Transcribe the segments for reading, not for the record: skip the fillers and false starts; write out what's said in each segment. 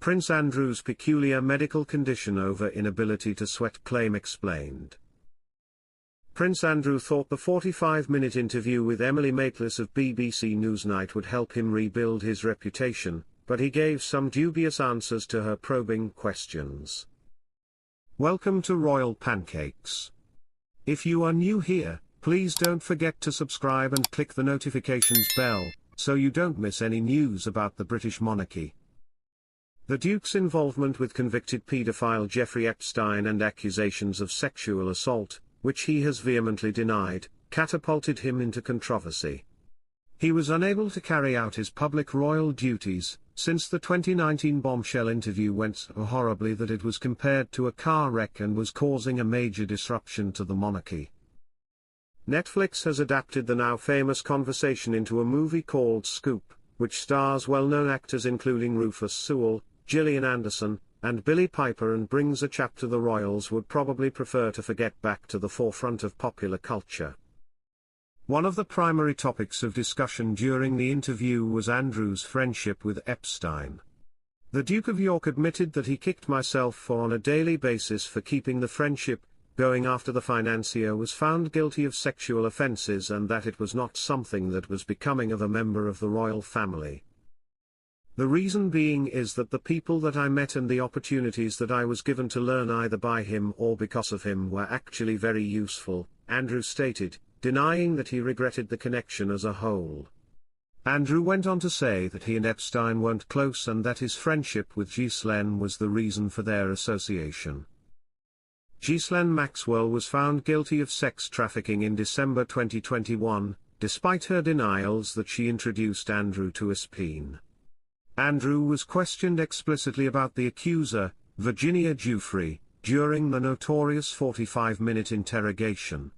Prince Andrew's peculiar medical condition over inability to sweat claim explained. Prince Andrew thought the 45-minute interview with Emily Maitlis of BBC Newsnight would help him rebuild his reputation, but he gave some dubious answers to her probing questions. Welcome to Royal Pancakes. If you are new here, please don't forget to subscribe and click the notifications bell, so you don't miss any news about the British monarchy. The Duke's involvement with convicted paedophile Jeffrey Epstein and accusations of sexual assault, which he has vehemently denied, catapulted him into controversy. He was unable to carry out his public royal duties, since the 2019 bombshell interview went so horribly that it was compared to a car wreck and was causing a major disruption to the monarchy. Netflix has adapted the now famous conversation into a movie called Scoop, which stars well-known actors including Rufus Sewell, Gillian Anderson, and Billie Piper, and brings a chapter the royals would probably prefer to forget back to the forefront of popular culture. One of the primary topics of discussion during the interview was Andrew's friendship with Epstein. The Duke of York admitted that he kicked myself on a daily basis for keeping the friendship going after the financier was found guilty of sexual offences, and that it was not something that was becoming of a member of the royal family. The reason being is that the people that I met and the opportunities that I was given to learn either by him or because of him were actually very useful, Andrew stated, denying that he regretted the connection as a whole. Andrew went on to say that he and Epstein weren't close and that his friendship with Ghislaine was the reason for their association. Ghislaine Maxwell was found guilty of sex trafficking in December 2021, despite her denials that she introduced Andrew to Epstein. Andrew was questioned explicitly about the accuser, Eugenie, during the notorious 45-minute interrogation.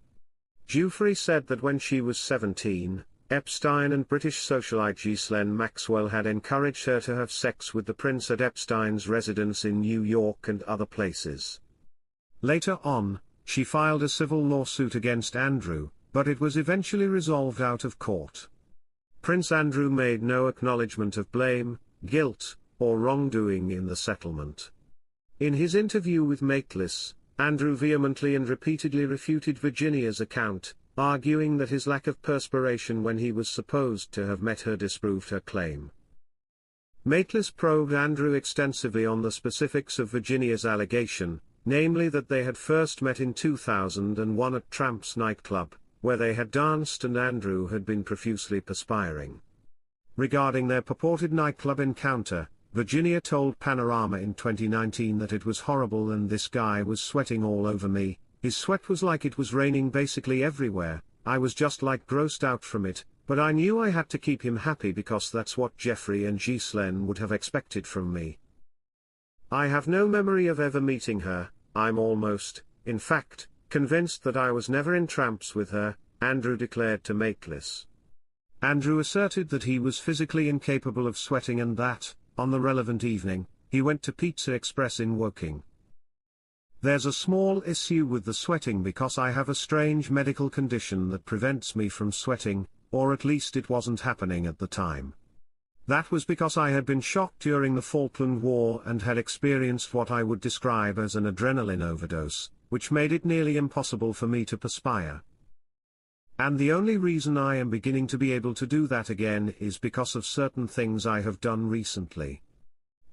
Jeffrey said that when she was 17, Epstein and British socialite Ghislaine Maxwell had encouraged her to have sex with the prince at Epstein's residence in New York and other places. Later on, she filed a civil lawsuit against Andrew, but it was eventually resolved out of court. Prince Andrew made no acknowledgement of blame, guilt, or wrongdoing in the settlement. In his interview with Maitlis, Andrew vehemently and repeatedly refuted Eugenia's account, arguing that his lack of perspiration when he was supposed to have met her disproved her claim. Maitlis probed Andrew extensively on the specifics of Eugenia's allegation, namely that they had first met in 2001 at Tramp's nightclub, where they had danced and Andrew had been profusely perspiring. Regarding their purported nightclub encounter, Eugenia told Panorama in 2019 that it was horrible and this guy was sweating all over me, his sweat was like it was raining basically everywhere, I was just like grossed out from it, but I knew I had to keep him happy because that's what Jeffrey and Ghislaine would have expected from me. I have no memory of ever meeting her, I'm almost, in fact, convinced that I was never in tramps with her, Andrew declared to Maitlis. Andrew asserted that he was physically incapable of sweating and that, on the relevant evening, he went to Pizza Express in Woking. There's a small issue with the sweating because I have a strange medical condition that prevents me from sweating, or at least it wasn't happening at the time. That was because I had been shocked during the Falkland War and had experienced what I would describe as an adrenaline overdose, which made it nearly impossible for me to perspire. And the only reason I am beginning to be able to do that again is because of certain things I have done recently.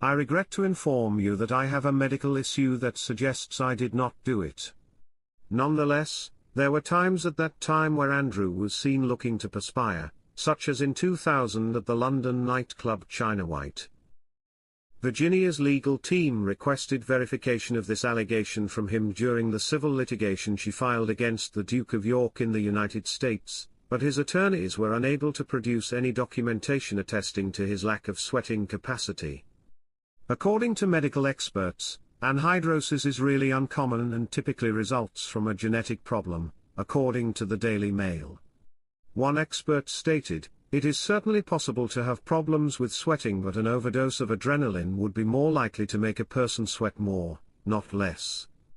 I regret to inform you that I have a medical issue that suggests I did not do it. Nonetheless, there were times at that time where Andrew was seen looking to perspire, such as in 2000 at the London nightclub China White. Eugenia's legal team requested verification of this allegation from him during the civil litigation she filed against the Duke of York in the United States, but his attorneys were unable to produce any documentation attesting to his lack of sweating capacity. According to medical experts, anhidrosis is really uncommon and typically results from a genetic problem, according to the Daily Mail. One expert stated, "It is certainly possible to have problems with sweating, but an overdose of adrenaline would be more likely to make a person sweat more, not less."